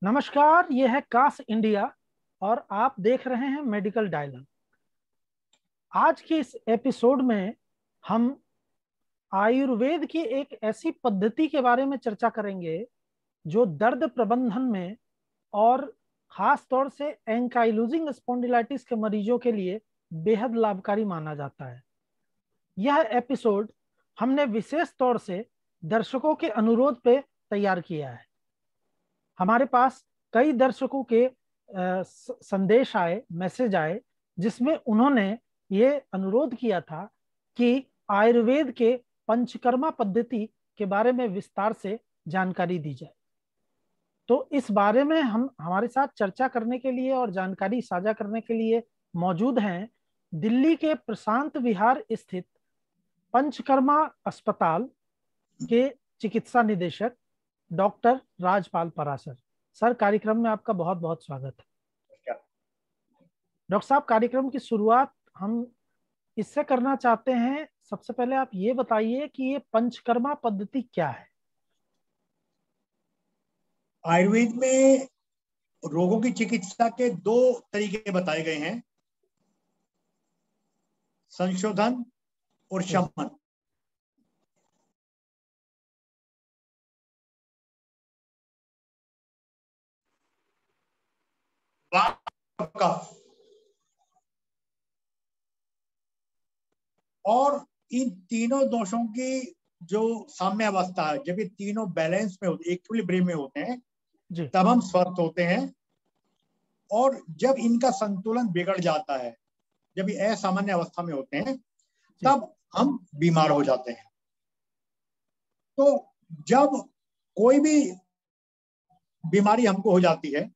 नमस्कार, ये है कास इंडिया और आप देख रहे हैं मेडिकल डायलॉग। आज की इस एपिसोड में हम आयुर्वेद की एक ऐसी पद्धति के बारे में चर्चा करेंगे जो दर्द प्रबंधन में और खास तौर से एंकाइलोजिंग स्पॉन्डिलाइटिस के मरीजों के लिए बेहद लाभकारी माना जाता है। यह एपिसोड हमने विशेष तौर से दर्शकों के अनुरोध पे तैयार किया है। हमारे पास कई दर्शकों के संदेश आए, मैसेज आए, जिसमें उन्होंने ये अनुरोध किया था कि आयुर्वेद के पंचकर्मा पद्धति के बारे में विस्तार से जानकारी दी जाए। तो इस बारे में हम हमारे साथ चर्चा करने के लिए और जानकारी साझा करने के लिए मौजूद हैं दिल्ली के प्रशांत विहार स्थित पंचकर्मा अस्पताल के चिकित्सा निदेशक डॉक्टर राजपाल पराशर। सर, कार्यक्रम में आपका बहुत बहुत स्वागत है। डॉक्टर साहब, कार्यक्रम की शुरुआत हम इससे करना चाहते हैं। सबसे पहले आप ये बताइए कि ये पंचकर्मा पद्धति क्या है। आयुर्वेद में रोगों की चिकित्सा के दो तरीके बताए गए हैं, संशोधन और शमन। का और इन तीनों दोषों की जो साम्य अवस्था है, जब ये तीनों बैलेंस में होते, इक्विलिब्रियम में होते हैं, तब हम स्वस्थ होते हैं। और जब इनका संतुलन बिगड़ जाता है, जब ये असामान्य अवस्था में होते हैं, तब हम बीमार हो जाते हैं। तो जब कोई भी बीमारी हमको हो जाती है,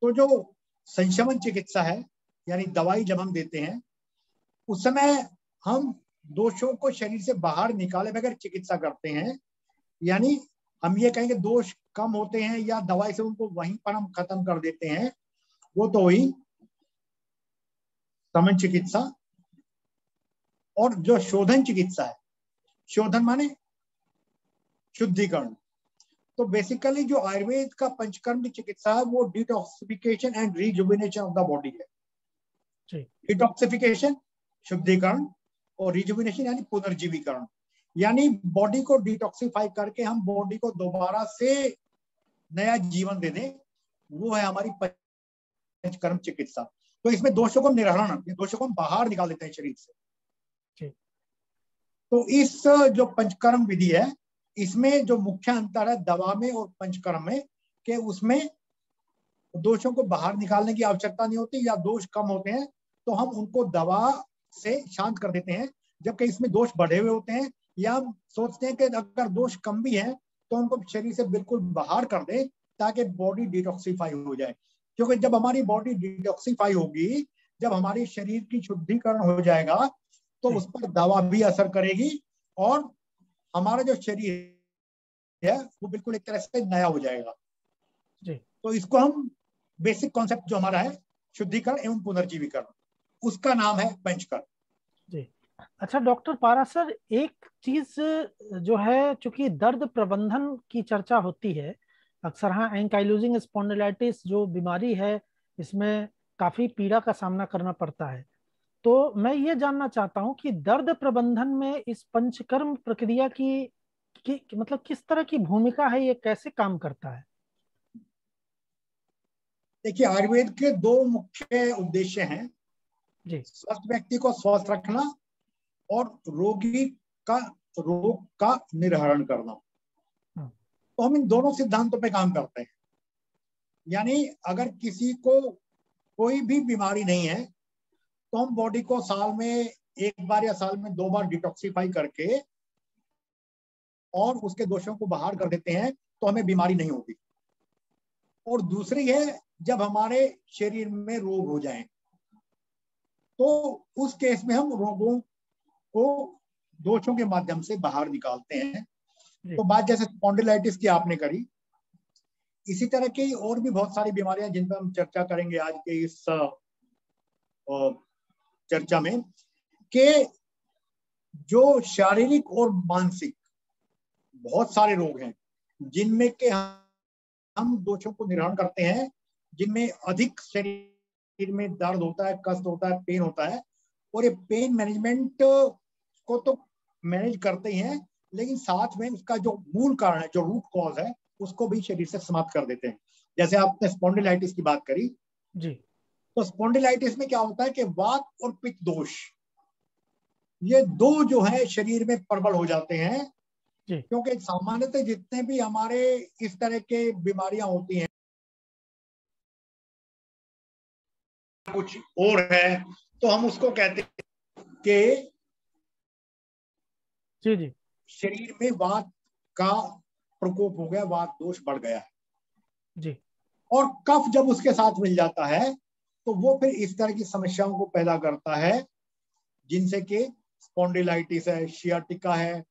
तो जो संशमन चिकित्सा है, यानी दवाई जब हम देते हैं, उस समय हम दोषों को शरीर से बाहर निकाले बगैर चिकित्सा करते हैं। यानी हम ये कहेंगे दोष कम होते हैं या दवाई से उनको वहीं पर हम खत्म कर देते हैं, वो तो हुई शमन चिकित्सा। और जो शोधन चिकित्सा है, शोधन माने शुद्धिकरण। तो बेसिकली जो आयुर्वेद का पंचकर्म की चिकित्सा है, वो detoxification and rejuvenation of the body है। डिटॉक्सिफिकेशन शुद्धिकरण और रिजुविनेशन यानी पुनर्जीवीकरण, यानी बॉडी को डिटॉक्सिफाई करके हम बॉडी को दोबारा से नया जीवन दे दें, वो है हमारी पंचकर्म चिकित्सा। तो इसमें दोषों को निर्हरण, दोषों को हम बाहर निकाल देते हैं शरीर से। तो इस जो पंचकर्म विधि है, इसमें जो मुख्य अंतर है दवा में और पंचकर्म में, कि उसमें दोषों को बाहर निकालने की आवश्यकता नहीं होती, या दोष कम होते हैं तो हम उनको दवा से शांत कर देते हैं। जबकि इसमें दोष बढ़े हुए होते हैं, या हम सोचते हैं कि अगर दोष कम भी है तो उनको शरीर से बिल्कुल बाहर कर दे, ताकि बॉडी डिटॉक्सिफाई हो जाए। क्योंकि जब हमारी बॉडी डिटॉक्सिफाई होगी, जब हमारे शरीर की शुद्धिकरण हो जाएगा, तो उस पर दवा भी असर करेगी और हमारा जो शरीर है वो बिल्कुल एक तरह से नया हो जाएगा। तो इसको हम बेसिक कॉन्सेप्ट जो हमारा है शुद्धिकरण एवं पुनर्जीवीकरण, उसका नाम है पंचकर्म। जी, अच्छा डॉक्टर पाराशर, एक चीज जो है, चूंकि दर्द प्रबंधन की चर्चा होती है अक्सर, हाँ, एंकाइलोजिंग स्पॉन्डिलाइटिस जो बीमारी है, इसमें काफी पीड़ा का सामना करना पड़ता है। तो मैं ये जानना चाहता हूँ कि दर्द प्रबंधन में इस पंचकर्म प्रक्रिया की मतलब किस तरह की भूमिका है, ये कैसे काम करता है। देखिए, आयुर्वेद के दो मुख्य उद्देश्य हैं जी। स्वस्थ व्यक्ति को स्वस्थ रखना और रोगी का रोग का निर्हरण करना। तो हम इन दोनों सिद्धांतों पे काम करते हैं। यानी अगर किसी को कोई भी बीमारी नहीं है, तो हम बॉडी को साल में एक बार या साल में 2 बार डिटॉक्सिफाई करके और उसके दोषों को बाहर कर देते हैं, तो हमें बीमारी नहीं होती। और दूसरी है, जब हमारे शरीर में रोग हो जाएं, तो उस केस में हम रोगों को दोषों के माध्यम से बाहर निकालते हैं। तो बात जैसे स्पॉन्डिलाइटिस की आपने करी, इसी तरह की और भी बहुत सारी बीमारियां जिन पर हम चर्चा करेंगे आज के इस चर्चा में, कि जो शारीरिक और मानसिक बहुत सारे रोग हैं जिनमें के हम दोषों को निर्धारण करते हैं जिनमें अधिक शरीर में दर्द होता है, कष्ट होता है, पेन होता है, और ये पेन मैनेजमेंट को तो मैनेज करते ही हैं, लेकिन साथ में उसका जो मूल कारण है, जो रूट कॉज है, उसको भी शरीर से समाप्त कर देते हैं। जैसे आपने स्पॉन्डिलाइटिस की बात करी जी, तो स्पॉन्डिलाइटिस में क्या होता है कि वात और पित्त दोष, ये दो जो है शरीर में प्रबल हो जाते हैं। जी, क्योंकि सामान्यतः जितने भी हमारे इस तरह के बीमारियां होती हैं, कुछ और है, तो हम उसको कहते हैं कि जी, जी, शरीर में वात का प्रकोप हो गया, वात दोष बढ़ गया है। जी, और कफ जब उसके साथ मिल जाता है तो वो फिर इस तरह की समस्याओं को पैदा करता है, जिनसे कि स्पॉन्डिलाइटिस है, शियाटिका है,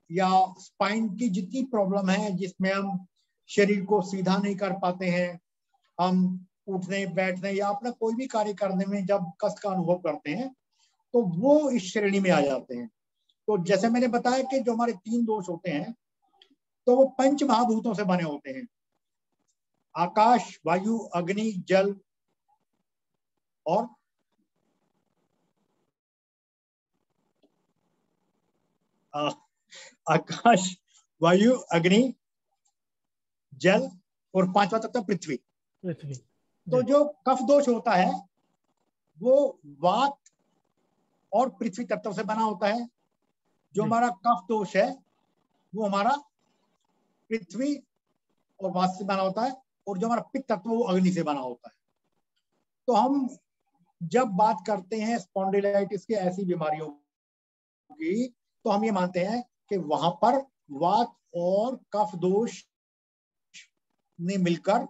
या स्पाइन की जितनी प्रॉब्लम है जिसमें हम शरीर को सीधा नहीं कर पाते हैं, हम उठने बैठने या अपना कोई भी कार्य करने में जब कष्ट का अनुभव करते हैं, तो वो इस श्रेणी में आ जाते हैं। तो जैसे मैंने बताया कि जो हमारे 3 दोष होते हैं, तो वो पंच महाभूतों से बने होते हैं, आकाश, वायु, अग्नि, जल और आकाश, वायु, अग्नि, जल और 5वां तत्व पृथ्वी। पृथ्वी। तो जो कफ दोष होता है वो वात और पृथ्वी तत्व से बना होता है। जो हमारा कफ दोष है वो हमारा पृथ्वी और वात से बना होता है, और जो हमारा पित्त तत्व वो अग्नि से बना होता है। तो हम जब बात करते हैं स्पॉन्डिलाइटिस की ऐसी बीमारियों की, तो हम ये मानते हैं कि वहां पर वात और कफ दोष ने मिलकर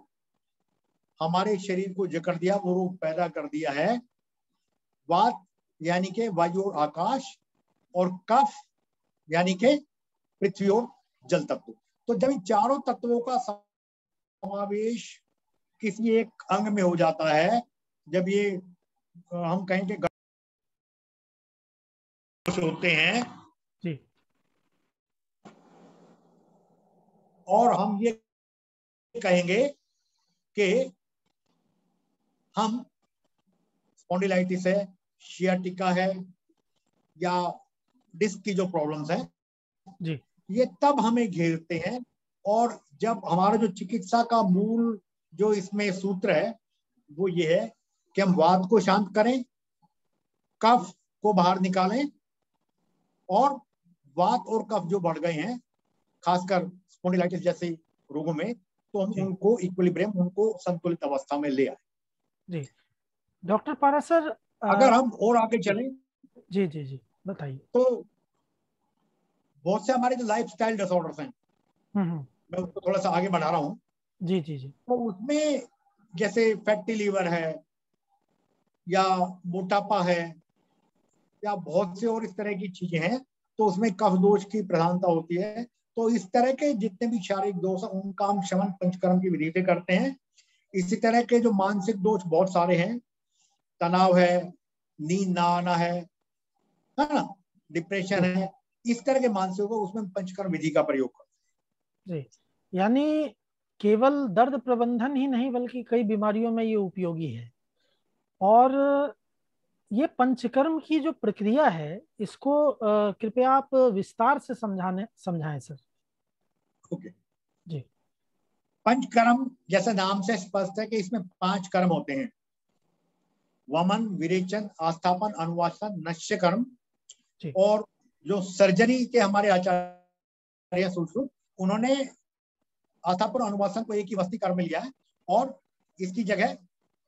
हमारे शरीर को जकड़ दिया, वो रोग पैदा कर दिया है। वात यानी कि वायु और आकाश, और कफ यानी कि पृथ्वी और जल तत्व। तो जब इन चारों तत्वों का समावेश किसी एक अंग में हो जाता है, जब ये हम कहें कि दोष होते हैं, जी, और हम ये कहेंगे कि हम स्पॉन्डिलाइटिस है, शियाटिका है, या डिस्क की जो प्रॉब्लम्स है, जी, ये तब हमें घेरते हैं। और जब हमारा जो चिकित्सा का मूल जो इसमें सूत्र है वो ये है कि हम वात को शांत करें, कफ को बाहर निकालें, और वात और कफ जो बढ़ गए हैं खासकर स्पॉन्डिलाइटिस जैसे रोगों में, तो हम जी, उनको इक्विलिब्रियम, उनको संतुलित अवस्था में ले आए। जी। डॉक्टर पारासर, अगर हम और आगे जी, चलें जी, जी, जी, बताइए। तो बहुत से हमारे जो लाइफ स्टाइल डिसऑर्डर्स हैं, हम्म, मैं उसको थोड़ा सा आगे बढ़ा रहा हूँ। जी, जी, जी, तो उसमें जैसे फैटी लीवर है, या मोटापा है, या बहुत से और इस तरह की चीजें हैं, तो उसमें कफ दोष की प्रधानता होती है। तो इस तरह के जितने भी शारीरिक दोष हैं उनका हम शमन पंचकर्म की विधि से करते हैं। इसी तरह के जो मानसिक दोष बहुत सारे हैं, तनाव है, नींद ना आना है ना, डिप्रेशन जी, है, इस तरह के मानसिक को उसमें पंचकर्म विधि का प्रयोग करते जी। यानी केवल दर्द प्रबंधन ही नहीं बल्कि कई बीमारियों में ये उपयोगी है। और ये पंचकर्म की जो प्रक्रिया है इसको कृपया आप विस्तार से समझाएं सर। हैं। ओके। जी, पंचकर्म जैसे नाम से स्पष्ट है कि इसमें 5 कर्म होते हैं: वमन, विरेचन, आस्थापन, अनुवासन, नश्य कर्म। जी, और जो सर्जरी के हमारे आचार्य सुश्रुत, उन्होंने आस्थापन अनुवासन को एक ही वस्ती कर्म लिया है, और इसकी जगह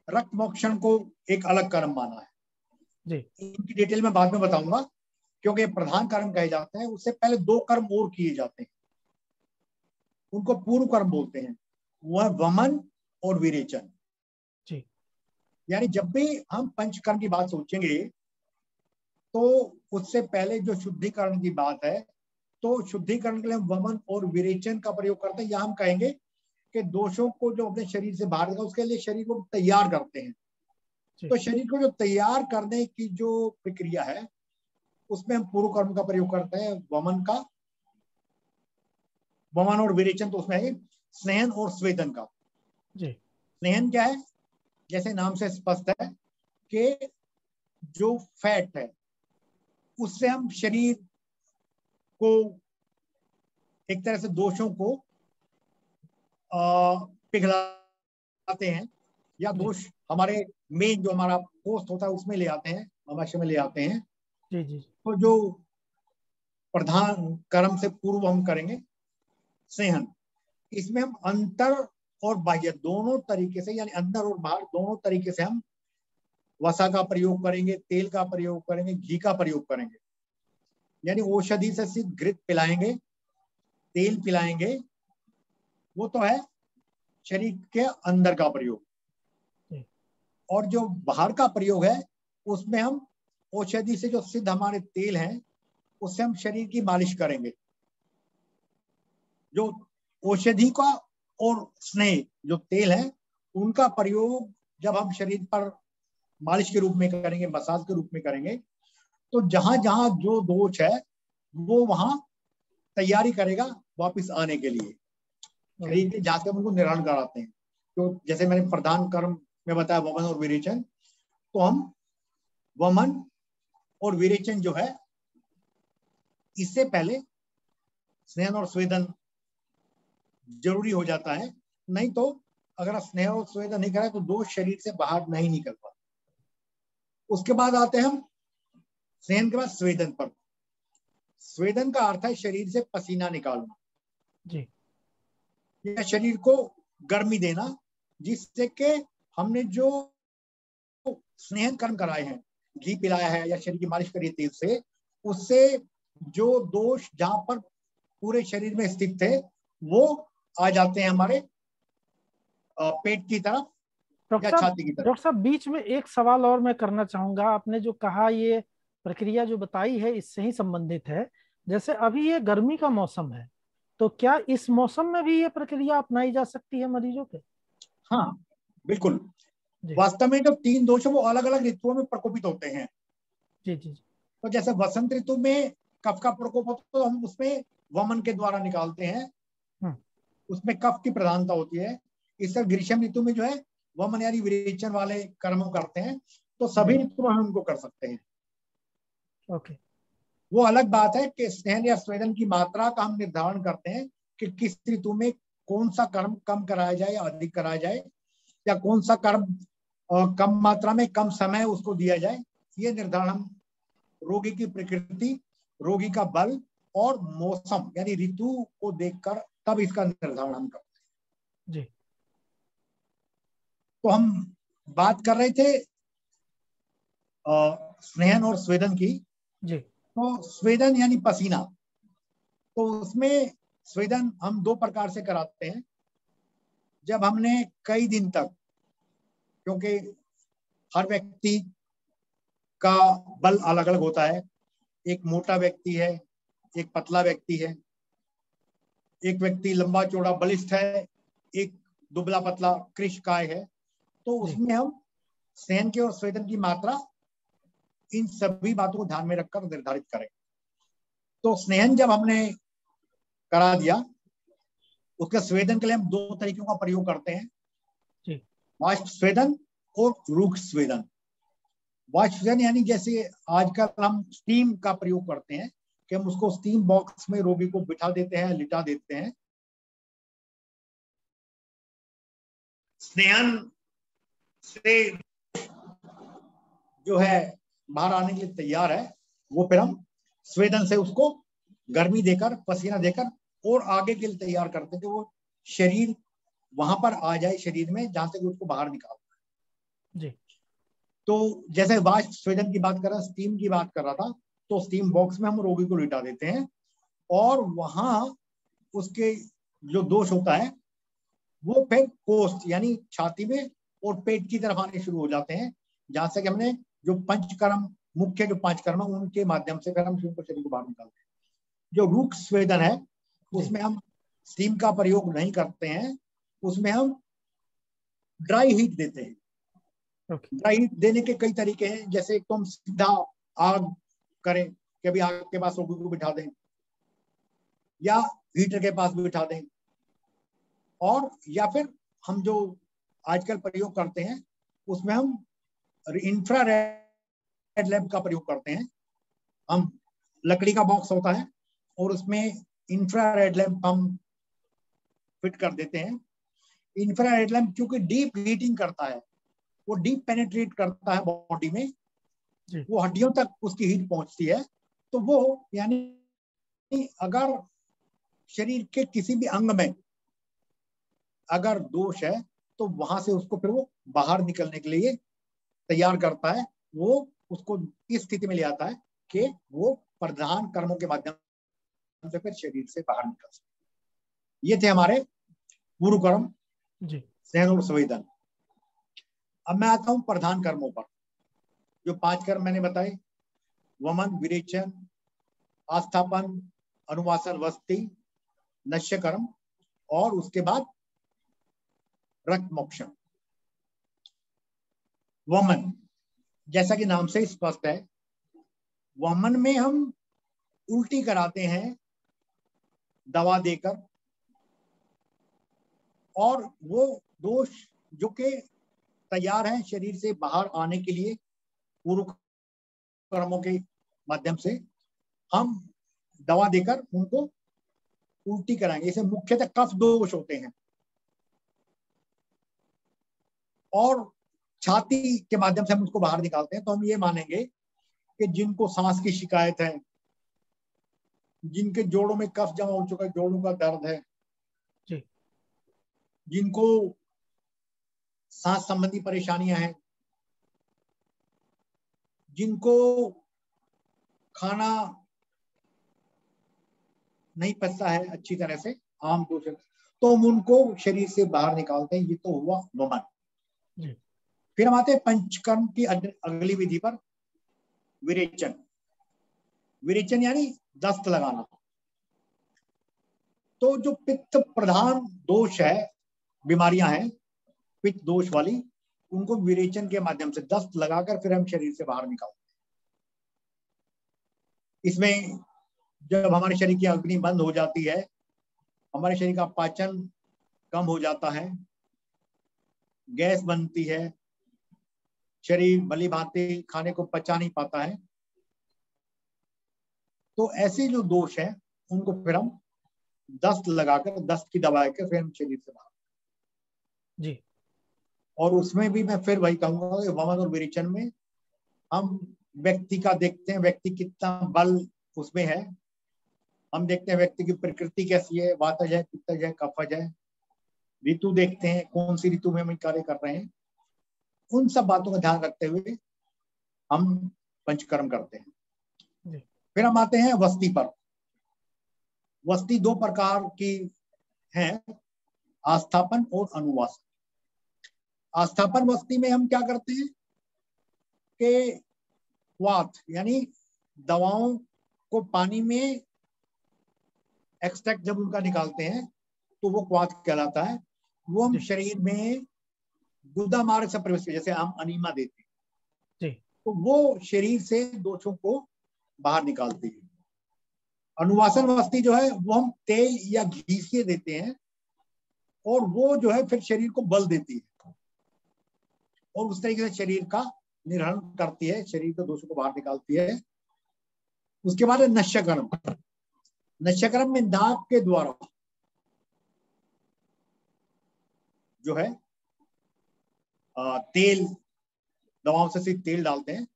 रक्त मोक्षण को एक अलग कर्म माना है। जी, इनकी डिटेल में बाद में बताऊंगा, क्योंकि प्रधान कर्म कहे जाते हैं। उससे पहले 2 कर्म और किए जाते हैं, उनको पूर्व कर्म बोलते हैं। वह वमन और विरेचन। जी, यानी जब भी हम पंचकर्म की बात सोचेंगे, तो उससे पहले जो शुद्धिकरण की बात है, तो शुद्धिकरण के लिए वमन और विरेचन का प्रयोग करते हैं। या हम कहेंगे कि दोषों को जो अपने शरीर से बाहर निकाल, उसके लिए शरीर को तैयार करते हैं। जी, तो शरीर को जो तैयार करने की जो प्रक्रिया है, उसमें हम पूर्व कर्म का प्रयोग करते हैं, वमन का। वमन और विरेचन तो उसमें है। स्नेहन और स्वेदन का। जी। स्नेहन क्या है, जैसे नाम से स्पष्ट है कि जो फैट है उससे हम शरीर को एक तरह से दोषों को पिघलाते हैं, या दोष हमारे मेन जो हमारा पोस्ट होता है उसमें ले आते हैं, मनुष्य में ले आते हैं। जी जी। तो जो प्रधान कर्म से पूर्व हम करेंगे स्नेहन, इसमें हम अंतर और बाह्य दोनों तरीके से, यानी अंदर और बाहर दोनों तरीके से हम वसा का प्रयोग करेंगे, तेल का प्रयोग करेंगे, घी का प्रयोग करेंगे। यानी औषधि से सिर्फ घृत पिलाएंगे, तेल पिलाएंगे, वो तो है शरीर के अंदर का प्रयोग। और जो बाहर का प्रयोग है उसमें हम औषधि से जो सिद्ध हमारे तेल हैं उससे हम शरीर की मालिश करेंगे। जो औषधि का और स्नेह जो तेल है उनका प्रयोग जब हम शरीर पर मालिश के रूप में करेंगे, मसाज के रूप में करेंगे, तो जहां जहां जो दोष है वो वहां तैयारी करेगा वापस आने के लिए, शरीर के जहां से हम उनको निराकरण कराते हैं। तो जैसे मैंने प्रधान कर्म में बताया वमन और विरेचन, तो हम वमन और विरेचन जो है इससे पहले स्नेहन और स्वेदन जरूरी हो जाता है। नहीं तो अगर स्नेह और स्वेदन नहीं करें तो दोष शरीर से बाहर नहीं निकल पाता। उसके बाद आते हैं हम स्नेहन के बाद स्वेदन पर। स्वेदन का अर्थ है शरीर से पसीना निकालना जी, या शरीर को गर्मी देना, जिससे कि हमने जो स्नेहन कर्म कराए हैं, घी पिलाया है या शरीर की मालिश करी तेल से, उससे जो दोष जहां पर पूरे शरीर में स्थित थे वो आ जाते हैं हमारे पेट की तरफ या छाती की तरफ। डॉक्टर साहब बीच में एक सवाल और मैं करना चाहूंगा। आपने जो कहा ये प्रक्रिया जो बताई है इससे ही संबंधित है। जैसे अभी ये गर्मी का मौसम है, तो क्या इस मौसम में भी ये प्रक्रिया अपनाई जा सकती है मरीजों पे? हाँ बिल्कुल। जी वास्तव में जो तीन दोष है वो अलग अलग ऋतुओं में प्रकोपित होते हैं। जी जी। तो जैसे वसंत ऋतु में कफ का प्रकोप होता है तो हम उसमें वमन के द्वारा निकालते हैं, उसमें कफ की प्रधानता होती है। इस तरह ग्रीष्म ऋतु में जो है वमन यानी विरेचन वाले कर्म करते हैं। तो सभी ऋतु में हम उनको कर सकते हैं। ओके। वो अलग बात है कि स्नेहन या स्वेदन की मात्रा का हम निर्धारण करते हैं कि किस ऋतु में कौन सा कर्म कम कराया जाए या अधिक कराया जाए, या कौन सा कर्म कम मात्रा में कम समय उसको दिया जाए। ये निर्धारण हम रोगी की प्रकृति, रोगी का बल और मौसम यानी ऋतु को देखकर तब इसका निर्धारण हम करते हैं। जी। तो हम बात कर रहे थे स्नेहन और स्वेदन की। जी तो स्वेदन यानी पसीना, तो उसमें स्वेदन हम दो प्रकार से कराते हैं। जब हमने कई दिन तक, क्योंकि हर व्यक्ति का बल अलग अलग होता है, एक मोटा व्यक्ति है, एक पतला व्यक्ति है, एक व्यक्ति लंबा चौड़ा बलिष्ठ है, एक दुबला पतला कृशकाय है। तो उसमें हम स्नेहन की और स्वेदन की मात्रा इन सभी बातों को ध्यान में रखकर निर्धारित करें। तो स्नेहन जब हमने करा दिया, उसके स्वेदन के लिए हम दो तरीकों का प्रयोग करते हैं, वाष्प स्वेदन और रूक्ष स्वेदन। वाष्प स्वेदन यानी जैसे आजकल हम स्टीम का प्रयोग करते हैं कि हम उसको स्टीम बॉक्स में रोगी को बिठा देते हैं, लिटा देते हैं। स्नेहन से जो है बाहर आने के लिए तैयार है, वो फिर हम स्वेदन से उसको गर्मी देकर, पसीना देकर और आगे के लिए तैयार करते हैं कि वो शरीर वहां पर आ जाए शरीर में जहां से उसको बाहर निकालना है। तो जैसे वाष्प स्वेदन की बात कर रहा, स्टीम की बात कर रहा था, तो स्टीम बॉक्स में हम रोगी को लिटा देते हैं और वहां उसके जो दोष होता है वो फिर कोष्ठ यानी छाती में और पेट की तरफ आने शुरू हो जाते हैं, जहां से कि हमने जो पंचकर्म, मुख्य जो 5 कर्म उनके माध्यम से फिर हम शरीर को बाहर निकालते हैं। जो रूक्ष स्वेदन है उसमें हम स्टीम का प्रयोग नहीं करते हैं, उसमें हम ड्राई हीट देते हैं। ड्राई हीट देने के कई तरीके हैं, जैसे एक तो हम सीधा आग करें कि अभी आग के पास रोगी को बिठा दें या हीटर के पास बिठा दें, और या फिर हम जो आजकल प्रयोग करते हैं उसमें हम इंफ्रारेड लैंप का प्रयोग करते हैं। हम लकड़ी का बॉक्स होता है और उसमें इंफ्रारेड लैंप हम फिट कर देते हैं। इंफ्रारेड लैंप क्योंकि डीप हीटिंग करता है, वो डीप पेनिट्रेट करता है बॉडी में, वो हड्डियों तक उसकी हीट पहुंचती है। तो वो यानी अगर शरीर के किसी भी अंग में अगर दोष है तो वहां से उसको फिर वो बाहर निकलने के लिए तैयार करता है, वो उसको इस स्थिति में ले आता है कि वो प्रधान कर्मों के माध्यम से फिर शरीर से बाहर निकल सके। ये थे हमारे पूर्व कर्म, सहन और संवेदन। अब मैं आता हूं प्रधान कर्मों पर। जो 5 कर्म मैंने बताए, वमन, विरेचन, आस्थापन, अनुवासन, वस्ती, नश्य कर्म और उसके बाद रक्त मोक्षण। वमन, जैसा कि नाम से स्पष्ट है, वमन में हम उल्टी कराते हैं दवा देकर, और वो दोष जो कि तैयार है शरीर से बाहर आने के लिए पूर्व कर्मों के माध्यम से हम दवा देकर उनको उल्टी कराएंगे। इसे मुख्यतः कफ दोष होते हैं, और छाती के माध्यम से हम उसको बाहर निकालते हैं। तो हम ये मानेंगे कि जिनको सांस की शिकायत है, जिनके जोड़ों में कफ जमा हो चुका है, जोड़ों का दर्द है, जिनको सांस संबंधी परेशानियां हैं, जिनको खाना नहीं पचता है अच्छी तरह से, आम तौर से, तो हम उनको शरीर से बाहर निकालते हैं। ये तो हुआ वमन। फिर हम आते हैं पंचकर्म की अगली विधि पर, विरेचन। विरेचन यानी दस्त लगाना। तो जो पित्त प्रधान दोष है, बीमारियां हैं पित्त दोष वाली, उनको विरेचन के माध्यम से दस्त लगाकर फिर हम शरीर से बाहर निकालते हैं। इसमें जब हमारे शरीर की अग्नि बंद हो जाती है, हमारे शरीर का पाचन कम हो जाता है, गैस बनती है, शरीर भली भांति खाने को पचा नहीं पाता है, तो ऐसे जो दोष हैं उनको फिर हम दस्त लगाकर, दस्त की दवा के फिर हम शरीर से बाहर जी। और उसमें भी मैं फिर वही कहूंगा कि वमन और विरेचन में हम व्यक्ति का देखते हैं, व्यक्ति कितना बल उसमें है। हम देखते हैं व्यक्ति की प्रकृति कैसी है, वातज है, पित्तज है, कफज है। ऋतु देखते हैं, कौन सी ऋतु में हम कार्य कर रहे हैं। उन सब बातों का ध्यान रखते हुए हम पंचकर्म करते हैं। फिर हम आते हैं वस्ती पर। वस्ती 2 प्रकार की है, आस्थापन और अनुवासन। आस्थापन वस्ती में हम क्या करते हैं कि वात यानी दवाओं को पानी में एक्सट्रैक्ट जब उनका निकालते हैं तो वो क्वाथ कहलाता है। वो हम शरीर में गुदा मार्ग से प्रवेश, जैसे हम अनीमा देते हैं, तो वो शरीर से दोषों को बाहर निकालती है। अनुवासन वस्ती जो है वो हम तेल या घी से देते हैं, और वो जो है फिर शरीर को बल देती है और उस तरीके से शरीर का निर्हरण करती है, शरीर के दोषों को बाहर निकालती है। उसके बाद नश्यकर्म। नश्यकर्म में नाक के द्वारा जो है तेल, दवाओं से सिर्फ तेल डालते हैं,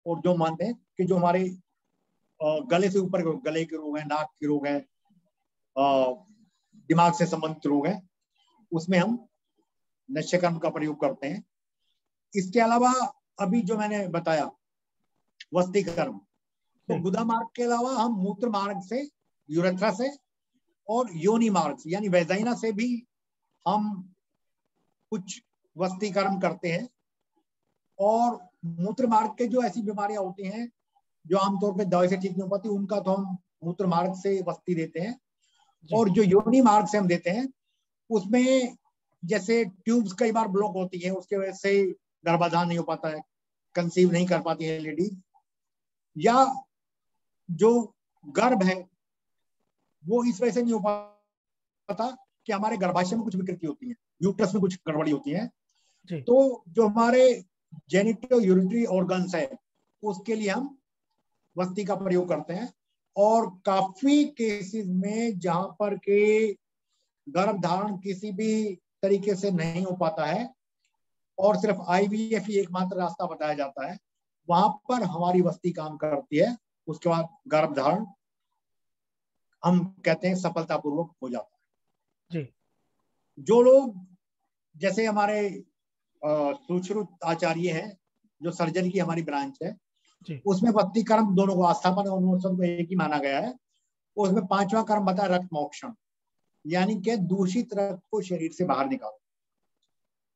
और जो मानते हैं कि जो हमारे गले से ऊपर गले के रोग हैं, नाक के रोग हैं, दिमाग से संबंधित रोग हैं, उसमें हम नश्यकर्म का प्रयोग करते हैं। इसके अलावा अभी जो मैंने बताया वस्ती कर्म, तो गुदा मार्ग के अलावा हम मूत्र मार्ग से, यूरेथ्रा से, और योनि मार्ग से यानी वैजाइना से भी हम कुछ वस्ती कर्म करते हैं। और मूत्र मार्ग के जो ऐसी बीमारियां होती हैं जो आमतौर पे दवाई से ठीक नहीं हो पाती, उनका तो हम मूत्र मार्ग से वस्ती देते हैं। और जो योनि मार्ग से हम देते हैं उसमें जैसे ट्यूब्स कई बार ब्लॉक होती है, उसके वजह से गर्भाधान नहीं हो पाता है, कंसीव नहीं कर पाती है लेडी, या जो गर्भ है वो इस वजह से नहीं हो पाता कि हमारे गर्भाशय में कुछ विकृति होती है, यूट्रस में कुछ गड़बड़ी होती है, जी। तो जो हमारे जेनिटो यूरिटरी ऑर्गन्स है उसके लिए हम वस्ती का प्रयोग करते हैं। और काफी केसेस में जहां पर के गर्भधारण किसी भी तरीके से नहीं हो पाता है और सिर्फ IVF ही एकमात्र रास्ता बताया जाता है, वहां पर हमारी वस्ती काम करती है। उसके बाद गर्भधारण हम कहते हैं सफलतापूर्वक हो जाता जी। है। जो लोग जैसे हमारे सुश्रुत आचार्य हैं, जो सर्जरी की हमारी ब्रांच है, जी। उसमें वस्ती कर्म दोनों को, आस्थापन और उन्मोचन को एक ही माना गया है। उसमें 5वां कर्म बताया रक्त मोक्षण, यानी कि दूषित रक्त को शरीर से बाहर निकालो।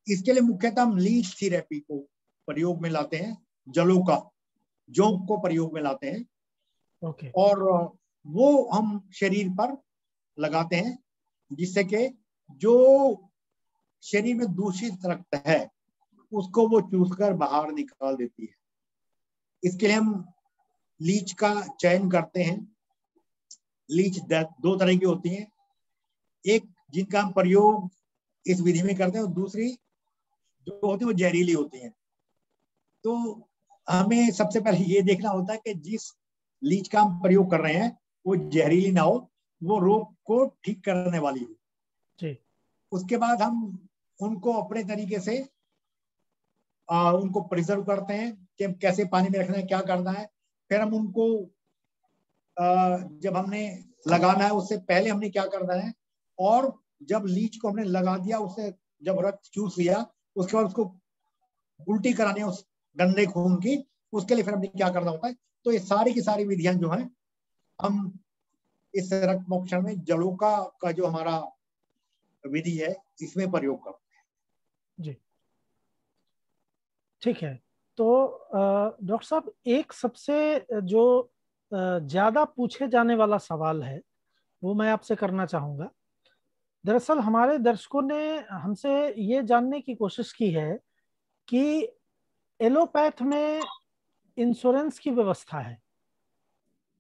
इसके लिए मुख्यतः हम लीच थेरेपी को प्रयोग में लाते हैं, जलों का जोंक को प्रयोग में लाते हैं। ओके। और वो हम शरीर पर लगाते हैं, जिससे कि जो शरीर में दूषित रक्त है उसको वो चूसकर बाहर निकाल देती है। इसके लिए हम लीच का चयन करते हैं। लीच 2 तरह की होती हैं, एक जिनका हम प्रयोग इस विधि में करते हैं और दूसरी जो होती है वो जहरीली होती है। तो हमें सबसे पहले ये देखना होता है कि जिस लीच का हम प्रयोग कर रहे हैं वो जहरीली ना हो, वो रोग को ठीक करने वाली हो। जी। उसके बाद हम उनको अपने तरीके से उनको प्रिजर्व करते हैं कि कैसे पानी में रखना है, क्या करना है। फिर हम उनको जब हमने लगाना है उससे पहले हमने क्या करना है, और जब लीच को हमने लगा दिया, उससे जब रक्त चूस लिया, उसके बाद उसको उल्टी करानी है उस गंदे खून की, उसके लिए फिर हमने क्या करना होता है। तो ये सारी की सारी विधियां जो हैं हम इस रक्त मोक्षण में जलों का जो हमारा विधि है इसमें प्रयोग करते हैं। जी, ठीक है। तो डॉक्टर साहब, एक सबसे जो ज्यादा पूछे जाने वाला सवाल है वो मैं आपसे करना चाहूंगा। दरअसल हमारे दर्शकों ने हमसे ये जानने की कोशिश की है कि एलोपैथ में इंश्योरेंस की व्यवस्था है,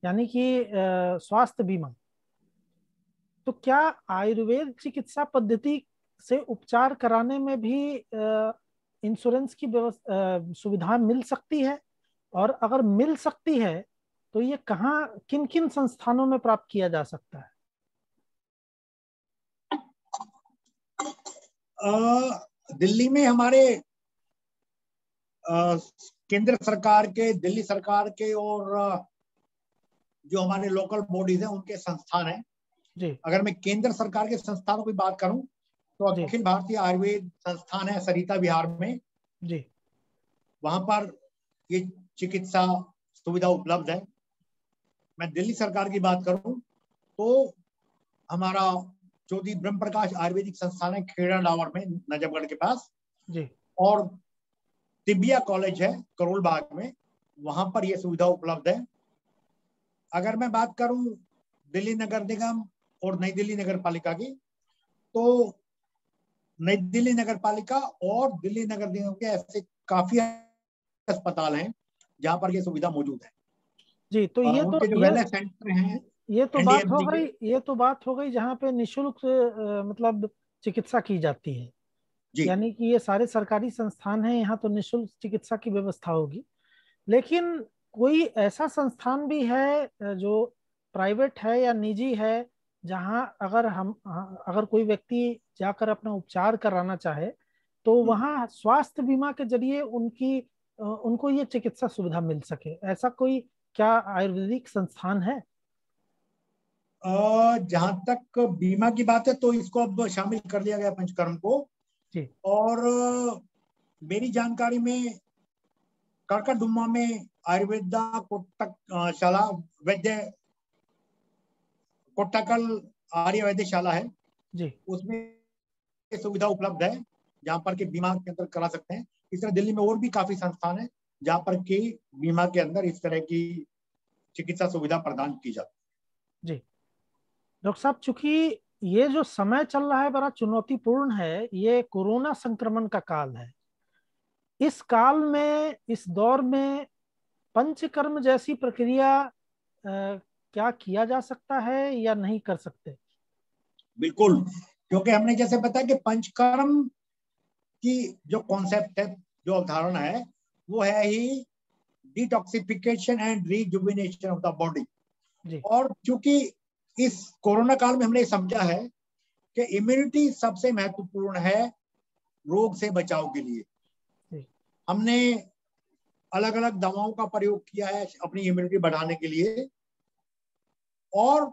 यानी कि स्वास्थ्य बीमा। तो क्या आयुर्वेद चिकित्सा पद्धति से उपचार कराने में भी इंश्योरेंस की व्यवस्था सुविधा मिल सकती है? और अगर मिल सकती है तो ये कहाँ, किन किन संस्थानों में प्राप्त किया जा सकता है? दिल्ली में हमारे केंद्र सरकार के, दिल्ली सरकार के और जो हमारे लोकल बॉडीज हैं उनके संस्थान हैं। जी। अगर मैं केंद्र सरकार के संस्थानों की बात करूं तो जी। अखिल भारतीय आयुर्वेद संस्थान है सरिता विहार में। जी। वहां पर ये चिकित्सा सुविधा उपलब्ध है। मैं दिल्ली सरकार की बात करूं तो हमारा ज्योति ब्रह्म प्रकाश आयुर्वेदिक संस्थान है खेड़ा डावर में, नजफगढ़ के पास। जी। और तिबिया कॉलेज है करोल बाग में, वहां पर यह सुविधा उपलब्ध है। अगर मैं बात करूं दिल्ली नगर निगम और नई दिल्ली नगर पालिका की, तो नई दिल्ली नगर पालिका और दिल्ली नगर निगम के ऐसे काफी अस्पताल हैं जहां पर यह सुविधा मौजूद है। जी। तो उनके जो वेलनेस सेंटर हैं ये तो बात हो NDMC के। गई, ये तो बात हो गई जहाँ पे निशुल्क मतलब चिकित्सा की जाती है। जी यानी कि ये सारे सरकारी संस्थान हैं, यहाँ तो निशुल्क चिकित्सा की व्यवस्था होगी। लेकिन कोई ऐसा संस्थान भी है जो प्राइवेट है या निजी है, जहाँ अगर कोई व्यक्ति जाकर अपना उपचार कराना चाहे तो वहाँ स्वास्थ्य बीमा के जरिए उनको ये चिकित्सा सुविधा मिल सके, ऐसा कोई क्या आयुर्वेदिक संस्थान है? जहां तक बीमा की बात है तो इसको अब शामिल कर लिया गया पंचकर्म को। जी। और मेरी जानकारी में काकाडुम्मा में आयुर्वेदा कोटक शाला वैद्य कोट्टाकल आर्य वैद्यशाला है, जी। उसमें सुविधा उपलब्ध है जहां पर के बीमा के अंदर करा सकते हैं। इस तरह दिल्ली में और भी काफी संस्थान है जहां पर की बीमा के अंदर इस तरह की चिकित्सा सुविधा प्रदान की जाती जी। डॉक्टर साहब, चूंकि ये जो समय चल रहा है बड़ा चुनौतीपूर्ण है, ये कोरोना संक्रमण का काल है। इस काल में, इस दौर में पंचकर्म जैसी प्रक्रिया क्या किया जा सकता है या नहीं कर सकते? बिल्कुल। क्योंकि हमने जैसे बताया कि पंचकर्म की जो कॉन्सेप्ट है, जो अवधारणा है, वो है ही detoxification and rejuvenation of the body. और चूंकि इस कोरोना काल में हमने समझा है कि इम्यूनिटी सबसे महत्वपूर्ण है रोग से बचाव के लिए। हमने अलग अलग दवाओं का प्रयोग किया है अपनी इम्यूनिटी बढ़ाने के लिए, और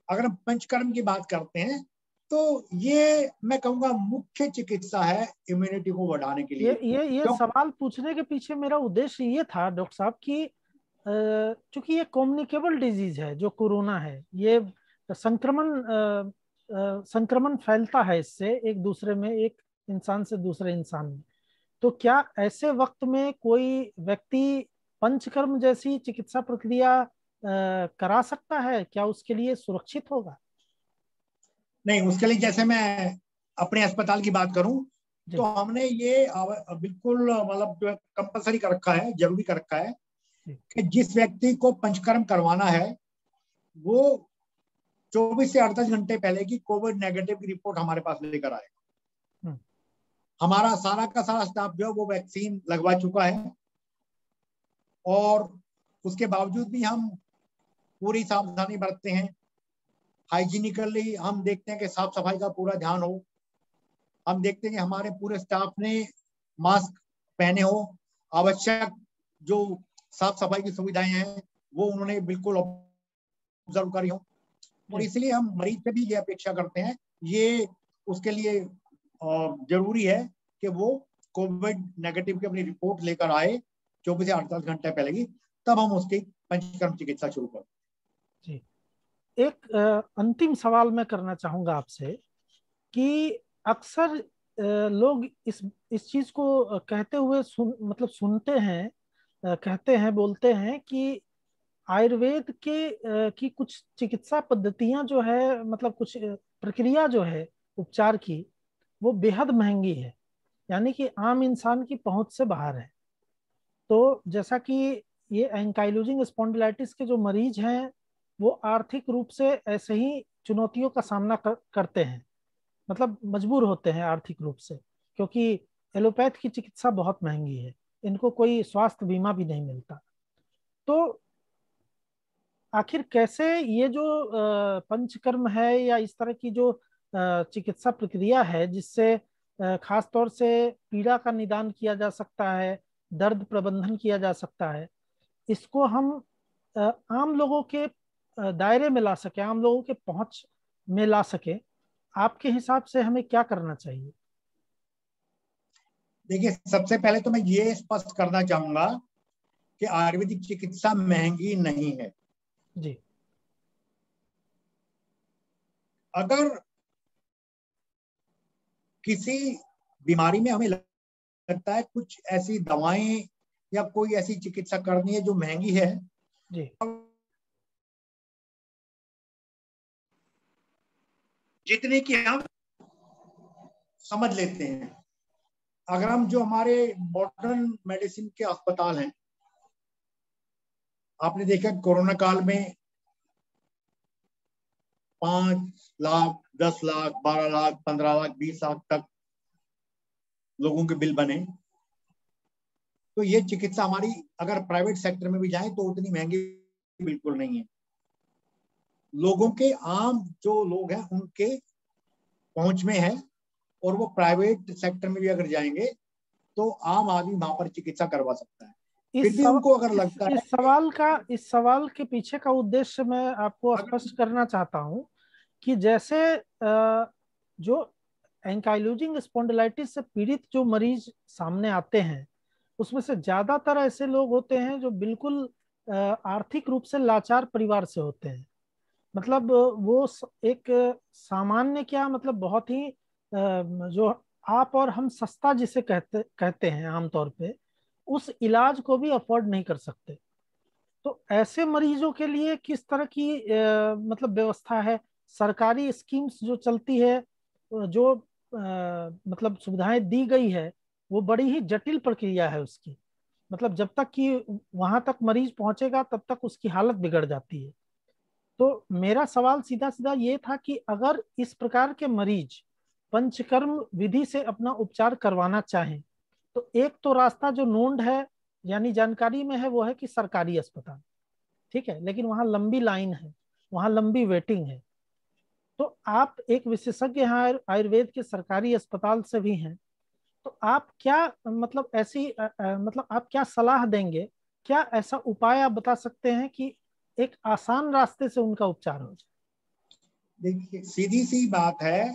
अगर हम पंचकर्म की बात करते हैं तो ये मैं कहूंगा मुख्य चिकित्सा है इम्यूनिटी को बढ़ाने के लिए। ये सवाल पूछने के पीछे मेरा उद्देश्य ये था डॉक्टर साहब कि चूंकि ये कम्युनिकेबल डिजीज है जो कोरोना है, ये संक्रमण फैलता है इससे एक दूसरे में, एक इंसान से दूसरे इंसान में। तो क्या ऐसे वक्त में कोई व्यक्ति पंचकर्म जैसी चिकित्सा प्रक्रिया करा सकता है? क्या उसके लिए सुरक्षित होगा? नहीं, उसके लिए जैसे मैं अपने अस्पताल की बात करूं तो हमने ये बिल्कुल मतलब जो कंपलसरी कर रखा है, जरूरी कर रखा है कि जिस व्यक्ति को पंचकर्म करवाना है वो 24 से 48 घंटे पहले की कोविड नेगेटिव की रिपोर्ट हमारे पास लेकर आएगा। हमारा सारा का सारा स्टाफ जो है वो वैक्सीन लगवा चुका है, और उसके बावजूद भी हम पूरी सावधानी बरतते हैं। हाइजीनिकली हम देखते हैं कि साफ सफाई का पूरा ध्यान हो। हम देखते हैं कि हमारे पूरे स्टाफ ने मास्क पहने हो, आवश्यक जो साफ सफाई की सुविधाएं हैं वो उन्होंने बिल्कुल ऑब्जर्व करी हो। और इसलिए हम मरीज से भी ये अपेक्षा करते हैं, ये उसके लिए जरूरी है कि वो कोविड नेगेटिव की अपनी रिपोर्ट लेकर आए 24 से 48 घंटे पहले की, तब हम उसकी पंचकर्म चिकित्सा शुरू करें। जी, एक अंतिम सवाल मैं करना चाहूंगा आपसे कि अक्सर लोग इस चीज को कहते हुए मतलब सुनते हैं, कहते हैं, बोलते हैं कि आयुर्वेद की कुछ चिकित्सा पद्धतियां जो है, मतलब कुछ प्रक्रिया जो है उपचार की, वो बेहद महंगी है, यानी कि आम इंसान की पहुंच से बाहर है। तो जैसा कि ये एंकाइलोजिंग स्पॉन्डिलाइटिस के जो मरीज हैं वो आर्थिक रूप से ऐसे ही चुनौतियों का सामना करते हैं, मतलब मजबूर होते हैं आर्थिक रूप से, क्योंकि एलोपैथ की चिकित्सा बहुत महंगी है, इनको कोई स्वास्थ्य बीमा भी नहीं मिलता। तो आखिर कैसे ये जो पंचकर्म है या इस तरह की जो चिकित्सा प्रक्रिया है जिससे खास तौर से पीड़ा का निदान किया जा सकता है, दर्द प्रबंधन किया जा सकता है, इसको हम आम लोगों के दायरे में ला सके, आम लोगों के पहुंच में ला सके, आपके हिसाब से हमें क्या करना चाहिए? देखिए, सबसे पहले तो मैं ये स्पष्ट करना चाहूंगा कि आयुर्वेदिक चिकित्सा महंगी नहीं है जी। अगर किसी बीमारी में हमें लगता है कुछ ऐसी दवाएं या कोई ऐसी चिकित्सा करनी है जो महंगी है जी, जितने की हम समझ लेते हैं। अगर हम जो हमारे मॉडर्न मेडिसिन के अस्पताल हैं, आपने देखा कोरोना काल में 5 लाख, 10 लाख, 12 लाख, 15 लाख, 20 लाख तक लोगों के बिल बने। तो ये चिकित्सा हमारी अगर प्राइवेट सेक्टर में भी जाए तो उतनी महंगी बिल्कुल नहीं है। लोगों के आम जो लोग हैं उनके पहुंच में है, और वो प्राइवेट सेक्टर में भी अगर जाएंगे तो आम आदमी वहां पर चिकित्सा करवा सकता है। फिर भी उनको अगर लगता है, इस सवाल के पीछे का उद्देश्य मैं आपको स्पष्ट करना चाहता हूं कि जैसे जो एंकाइलोजिंग स्पॉन्डिलाइटिस से पीड़ित जो मरीज सामने आते हैं उसमें से ज्यादातर ऐसे लोग होते हैं जो बिल्कुल आर्थिक रूप से लाचार परिवार से होते हैं। मतलब वो एक सामान्य क्या, मतलब बहुत ही जो आप और हम सस्ता जिसे कहते कहते हैं आमतौर पे, उस इलाज को भी अफोर्ड नहीं कर सकते। तो ऐसे मरीजों के लिए किस तरह की मतलब व्यवस्था है? सरकारी स्कीम्स जो चलती है, जो मतलब सुविधाएं दी गई है, वो बड़ी ही जटिल प्रक्रिया है उसकी। मतलब जब तक कि वहां तक मरीज पहुंचेगा तब तक उसकी हालत बिगड़ जाती है। तो मेरा सवाल सीधा सीधा ये था कि अगर इस प्रकार के मरीज पंचकर्म विधि से अपना उपचार करवाना चाहें, तो एक तो रास्ता जो नोन्ड है यानी जानकारी में है वो है कि सरकारी अस्पताल, ठीक है, लेकिन वहां लंबी लाइन है, वहां लंबी वेटिंग है। तो आप एक विशेषज्ञ हैं आयुर्वेद के सरकारी अस्पताल से भी हैं, तो आप क्या मतलब ऐसी मतलब आप क्या सलाह देंगे, क्या ऐसा उपाय आप बता सकते हैं कि एक आसान रास्ते से उनका उपचार हो जाए? देखिए, सीधी सी बात है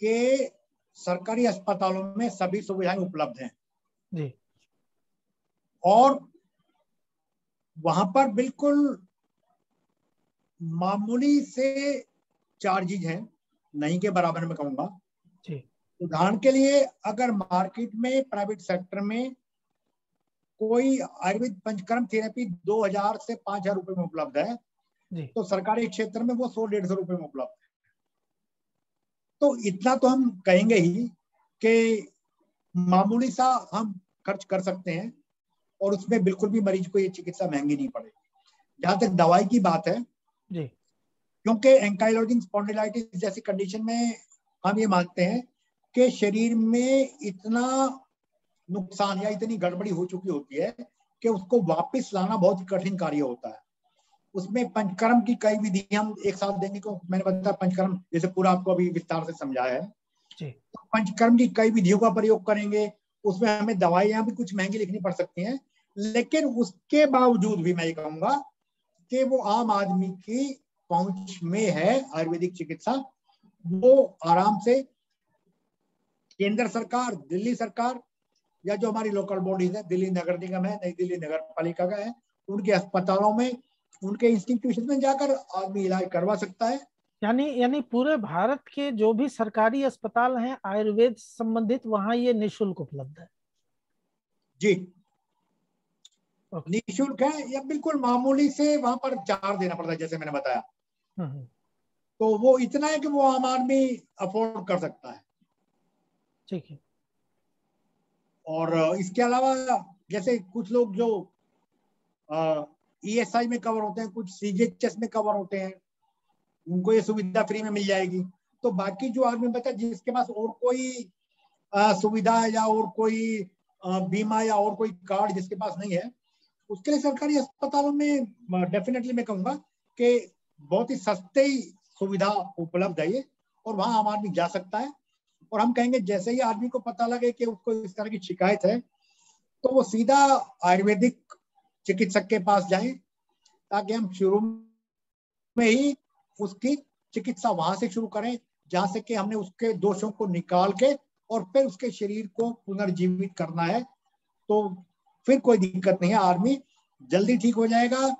कि सरकारी अस्पतालों में सभी सुविधाएं उपलब्ध हैं जी। और वहां पर बिल्कुल मामूली से चार्जेज हैं, नहीं के बराबर में कहूंगा। जी। उदाहरण के लिए, अगर मार्केट में प्राइवेट सेक्टर में कोई आयुर्वेद पंचकर्म थेरेपी 2000 से 5000 रुपए में उपलब्ध है, जी। तो सरकारी क्षेत्र में वो 100-150 रुपए में उपलब्ध है। तो इतना तो हम कहेंगे ही कि मामूली सा हम खर्च कर सकते हैं और उसमें बिल्कुल भी मरीज को ये चिकित्सा महंगी नहीं पड़ेगी। जहां तक दवाई की बात है, जी। क्योंकि एंकाइलोजिंग स्पॉन्डिलाइटिस जैसी कंडीशन में हम ये मानते हैं कि शरीर में इतना नुकसान या इतनी गड़बड़ी हो चुकी होती है कि उसको वापस लाना बहुत ही कठिन कार्य होता है। उसमें पंचकर्म की कई विधि हम एक साथ देने को, मैंने बताया पंचकर्म जैसे पूरा आपको अभी विस्तार से समझाया है, जी। तो पंचकर्म की कई विधियों का प्रयोग करेंगे। उसमें हमें दवाइयां भी कुछ महंगी लिखनी पड़ सकती हैं, लेकिन उसके बावजूद भी मैं ये कहूंगा कि वो आम आदमी की पहुंच में है आयुर्वेदिक चिकित्सा। वो आराम से केंद्र सरकार, दिल्ली सरकार या जो हमारी लोकल बॉडीज है, दिल्ली नगर निगम है, नई दिल्ली नगर पालिका का है, उनके अस्पतालों में, उनके इंस्टीट्यूशन में जाकर आदमी इलाज करवा सकता है। यानी यानी पूरे भारत के जो भी सरकारी अस्पताल हैं आयुर्वेद संबंधित, वहां ये निशुल्क उपलब्ध है? जी, ओके। निःशुल्क है या बिल्कुल मामूली से वहां पर चार्ज देना पड़ता है, जैसे मैंने बताया। हम्म। तो वो इतना है कि वो आम आदमी अफोर्ड कर सकता है। ठीक है। और इसके अलावा जैसे कुछ लोग जो ईएसआई में कवर होते हैं, कुछ सीजीएचएस में कवर होते हैं, उनको ये सुविधा फ्री में मिल जाएगी। तो बाकी जो आदमी बचा जिसके पास और कोई सुविधा या और कोई बीमा या और कोई कार्ड जिसके पास नहीं है, उसके लिए सरकारी अस्पतालों में डेफिनेटली मैं कहूंगा कि बहुत ही सस्ते ही सुविधा उपलब्ध है ये, और वहां आम आदमी जा सकता है। और हम कहेंगे जैसे ही आदमी को पता लगे कि उसको इस तरह की शिकायत है, तो वो सीधा आयुर्वेदिक चिकित्सक के पास जाए, ताकि हम शुरू में ही उसकी चिकित्सा वहां से शुरू करें जहां से कि हमने उसके दोषों को निकाल के और फिर उसके शरीर को पुनर्जीवित करना है। तो फिर कोई दिक्कत नहीं है, आदमी जल्दी ठीक हो जाएगा,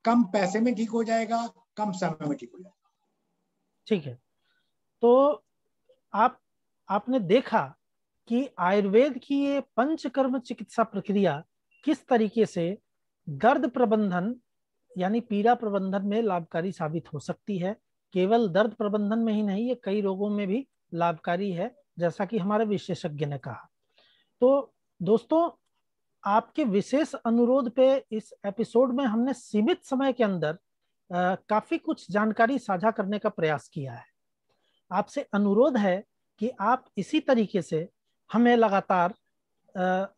कम पैसे में ठीक हो जाएगा, कम समय में ठीक हो जाएगा। ठीक है। तो आप आपने देखा कि आयुर्वेद की ये पंचकर्म चिकित्सा प्रक्रिया किस तरीके से दर्द प्रबंधन यानी पीड़ा प्रबंधन में लाभकारी साबित हो सकती है। केवल दर्द प्रबंधन में ही नहीं, ये कई रोगों में भी लाभकारी है, जैसा कि हमारे विशेषज्ञ ने कहा। तो दोस्तों, आपके विशेष अनुरोध पे इस एपिसोड में हमने सीमित समय के अंदर काफी कुछ जानकारी साझा करने का प्रयास किया है। आपसे अनुरोध है कि आप इसी तरीके से हमें लगातार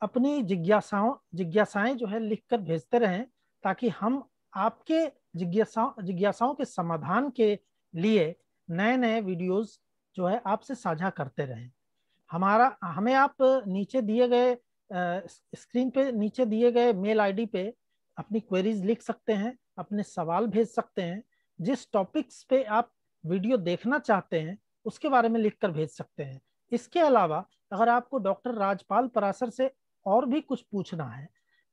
अपनी जिज्ञासाएं जो है लिखकर भेजते रहें, ताकि हम आपके जिज्ञासाओं के समाधान के लिए नए नए वीडियोस जो है आपसे साझा करते रहें। हमें आप नीचे दिए गए स्क्रीन पे नीचे दिए गए मेल आईडी पे अपनी क्वेरीज लिख सकते हैं, अपने सवाल भेज सकते हैं। जिस टॉपिक्स पे आप वीडियो देखना चाहते हैं उसके बारे में लिखकर भेज सकते हैं। इसके अलावा अगर आपको डॉक्टर राजपाल पराशर से और भी कुछ पूछना है,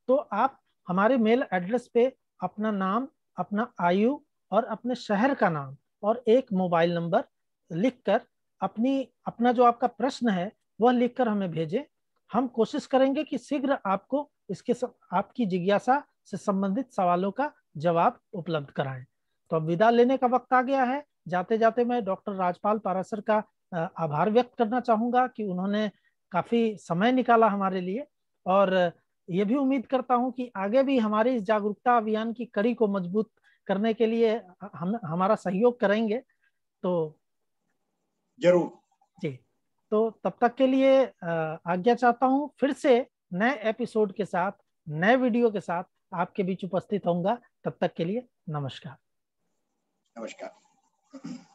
तो आप हमारे मेल एड्रेस पे अपना नाम, अपना आयु और अपने शहर का नाम और एक मोबाइल नंबर लिखकर अपना जो आपका प्रश्न है वह लिखकर हमें भेजें। हम कोशिश करेंगे कि शीघ्र आपको आपकी जिज्ञासा से संबंधित सवालों का जवाब उपलब्ध कराएं। तो अब विदा लेने का वक्त आ गया है। जाते जाते मैं डॉक्टर राजपाल पारासर का आभार व्यक्त करना चाहूंगा कि उन्होंने काफी समय निकाला हमारे लिए, और ये भी उम्मीद करता हूं कि आगे भी हमारे इस जागरूकता अभियान की कड़ी को मजबूत करने के लिए हम हमारा सहयोग करेंगे तो जरूर जी। तो तब तक के लिए आज्ञा चाहता हूँ। फिर से नए एपिसोड के साथ, नए वीडियो के साथ आपके बीच उपस्थित होऊंगा। तब तक के लिए नमस्कार। नमस्कार।